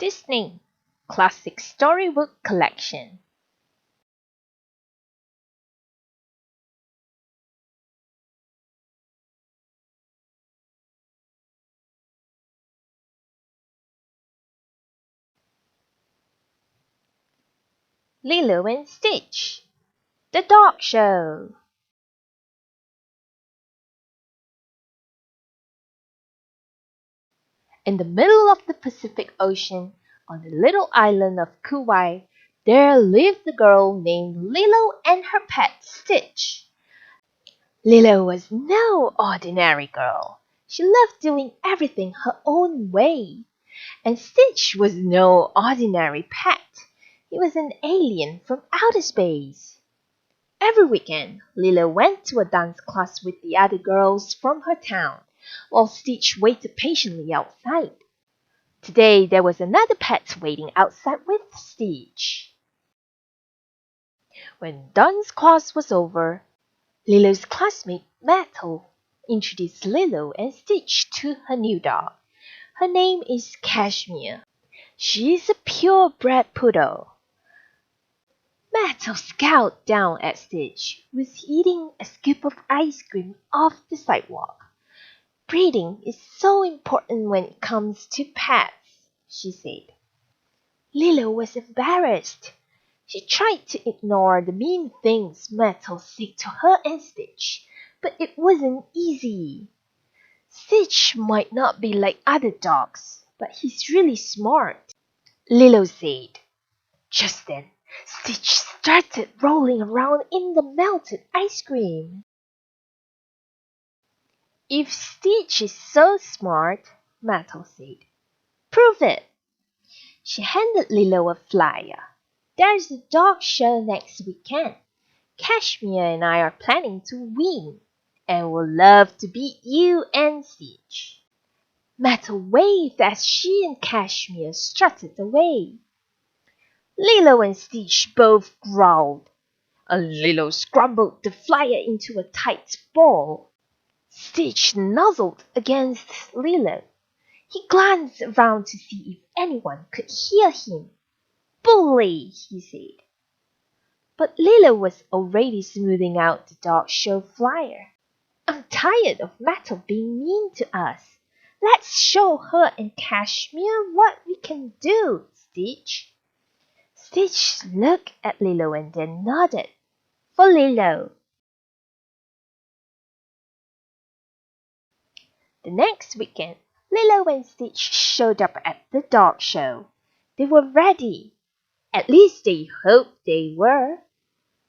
Disney Classic Storybook Collection. Lilo and Stitch, The Dog Show. In the middle of the Pacific Ocean, on the little island of Kauai, there lived a girl named Lilo and her pet Stitch. Lilo was no ordinary girl. She loved doing everything her own way. And Stitch was no ordinary pet. He was an alien from outer space. Every weekend, Lilo went to a dance class with the other girls from her town, while Stitch waited patiently outside. Today there was another pet waiting outside with Stitch. When dance class was over, Lilo's classmate Myrtle introduced Lilo and Stitch to her new dog. Her name is Cashmere. She is a purebred poodle. Myrtle scowled down at Stitch, who was eating a scoop of ice cream off the sidewalk. Breeding is so important when it comes to pets, she said. Lilo was embarrassed. She tried to ignore the mean things Myrtle said to her and Stitch, but it wasn't easy. Stitch might not be like other dogs, but he's really smart, Lilo said. Just then, Stitch started rolling around in the melted ice cream. If Stitch is so smart, Myrtle said, prove it. She handed Lilo a flyer. There's a dog show next weekend. Cashmere and I are planning to win, and would love to beat you and Stitch. Myrtle waved as she and Cashmere strutted away. Lilo and Stitch both growled, and Lilo scrambled the flyer into a tight ball. Stitch nuzzled against Lilo. He glanced around to see if anyone could hear him. Bully, he said. But Lilo was already smoothing out the dog show flyer. I'm tired of Myrtle being mean to us. Let's show her and Cashmere what we can do, Stitch. Stitch looked at Lilo and then nodded. For Lilo. The next weekend, Lilo and Stitch showed up at the dog show. They were ready. At least they hoped they were.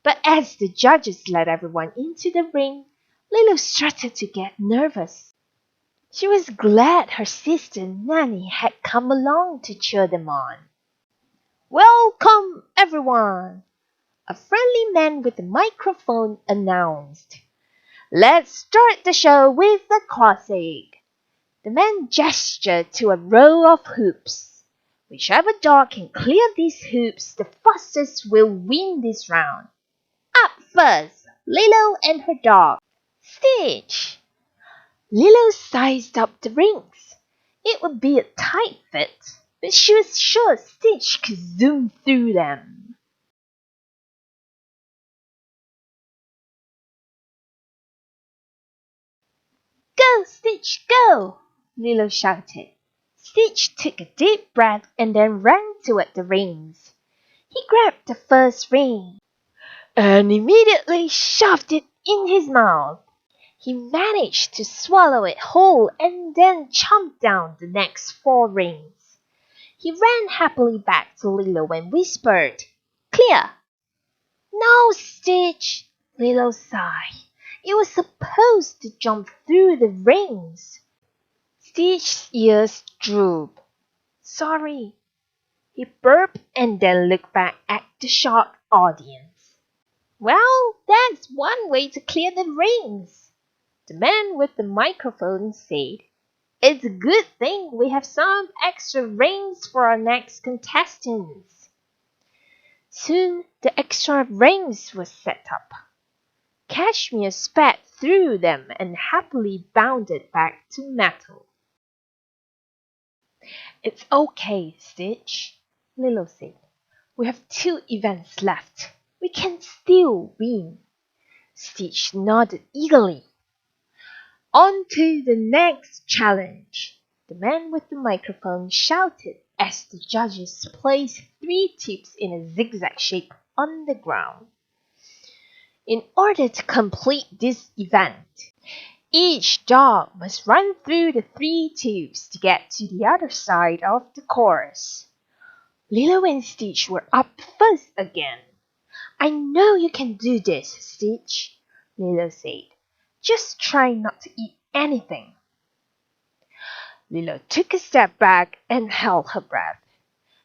But as the judges let everyone into the ring, Lilo started to get nervous. She was glad her sister Nanny had come along to cheer them on. Welcome, everyone! A friendly man with a microphone announced. Let's start the show with the classic. The man gestured to a row of hoops. Whichever dog can clear these hoops the fastest will win this round. Up first, Lilo and her dog, Stitch. Lilo sized up the rings. It would be a tight fit, but she was sure Stitch could zoom through them. Go, Stitch, go! Lilo shouted. Stitch took a deep breath and then ran toward the rings. He grabbed the first ring and immediately shoved it in his mouth. He managed to swallow it whole and then chomped down the next 4 rings. He ran happily back to Lilo and whispered, Clear! No, Stitch, Lilo sighed. It was supposed to jump through the rings. Stitch's ears drooped. Sorry. He burped and then looked back at the shocked audience. Well, that's one way to clear the rings, the man with the microphone said. It's a good thing we have some extra rings for our next contestants. Soon the extra rings were set up. Cashmere sped through them and happily bounded back to Myrtle. It's okay, Stitch, Lilo said. We have 2 events left. We can still win. Stitch nodded eagerly. On to the next challenge, the man with the microphone shouted as the judges placed 3 tips in a zigzag shape on the ground. In order to complete this event, each dog must run through the 3 tubes to get to the other side of the course. Lilo and Stitch were up first again. I know you can do this, Stitch, Lilo said. Just try not to eat anything. Lilo took a step back and held her breath.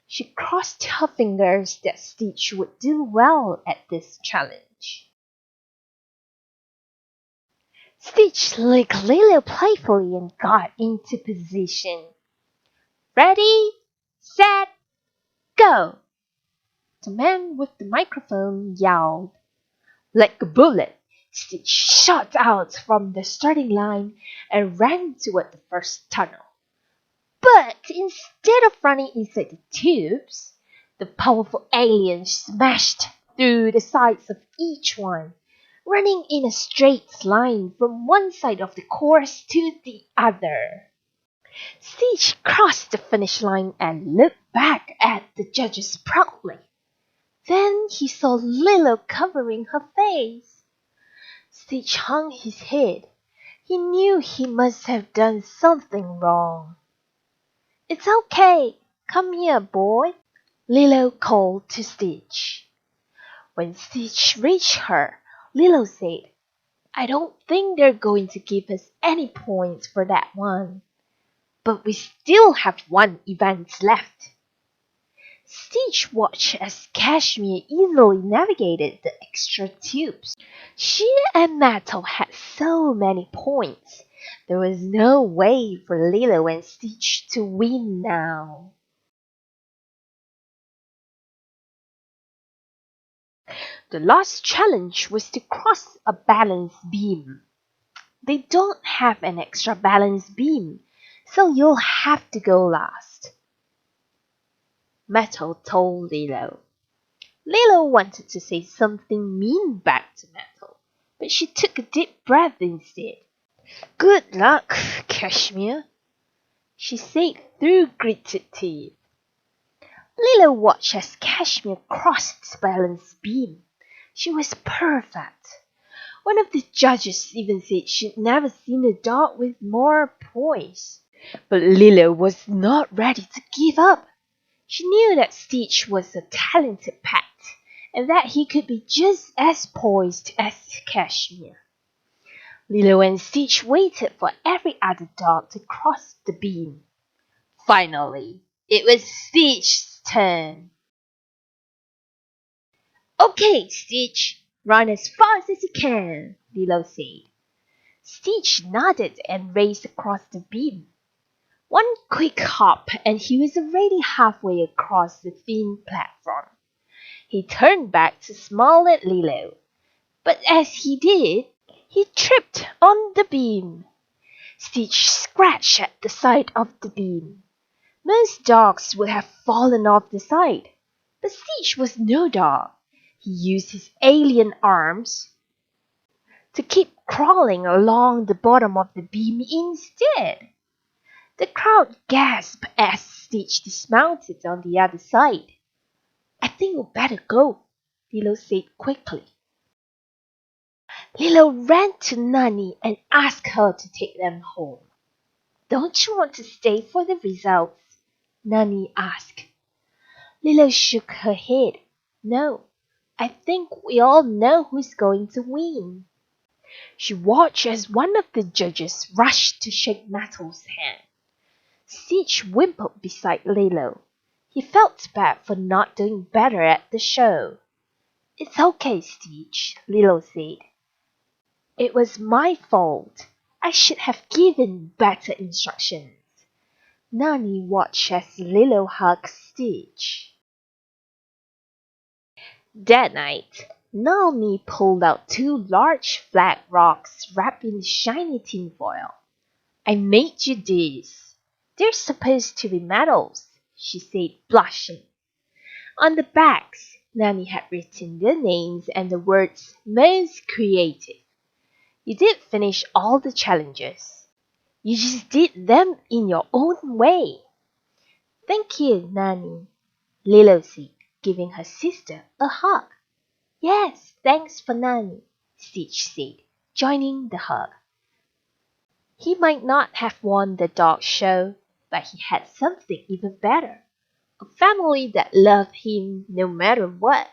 She crossed her fingers that Stitch would do well at this challenge. Stitch licked Lilo playfully and got into position. Ready, set, go! The man with the microphone yelled. Like a bullet, Stitch shot out from the starting line and ran toward the first tunnel. But instead of running inside the tubes, the powerful alien smashed through the sides of each one, running in a straight line from one side of the course to the other. Stitch crossed the finish line and looked back at the judges proudly. Then he saw Lilo covering her face. Stitch hung his head. He knew he must have done something wrong. It's okay. Come here, boy, Lilo called to Stitch. When Stitch reached her, Lilo said, I don't think they're going to give us any points for that one. But we still have 1 event left. Stitch watched as Cashmere easily navigated the extra tubes. She and Metal had so many points. There was no way for Lilo and Stitch to win now. The last challenge was to cross a balance beam. They don't have an extra balance beam, so you'll have to go last, Metal told Lilo. Lilo wanted to say something mean back to Metal, but she took a deep breath instead. Good luck, Cashmere, she said through gritted teeth. Lilo watched as Cashmere crossed the balance beam. She was perfect. One of the judges even said she'd never seen a dog with more poise. But Lilo was not ready to give up. She knew that Stitch was a talented pet, and that he could be just as poised as Cashmere. Lilo and Stitch waited for every other dog to cross the beam. Finally, it was Stitch's turn. Okay, Stitch, run as fast as you can, Lilo said. Stitch nodded and raced across the beam. One quick hop and he was already halfway across the thin platform. He turned back to smile at Lilo, but as he did, he tripped on the beam. Stitch scratched at the side of the beam. Most dogs would have fallen off the side, but Stitch was no dog. He used his alien arms to keep crawling along the bottom of the beam instead. The crowd gasped as Stitch dismounted on the other side. I think we'd better go, Lilo said quickly. Lilo ran to Nanny and asked her to take them home. Don't you want to stay for the results? Nanny asked. Lilo shook her head. No, I think we all know who's going to win. She watched as one of the judges rushed to shake Metal's hand. Stitch whimpered beside Lilo. He felt bad for not doing better at the show. It's okay, Stitch, Lilo said. It was my fault. I should have given better instructions. Nanny watched as Lilo hugged Stitch. That night, Naomi pulled out 2 large flat rocks wrapped in shiny tinfoil. I made you this, They're supposed to be medals, she said, blushing. On the backs, Nanny had written their names and the words most creative. You did finish all the challenges. You just did them in your own way. Thank you, Nanny, Lilo said, giving her sister a hug. Yes, thanks for Nanny, Stitch said, joining the hug. He might not have won the dog show, but he had something even better. A family that loved him no matter what.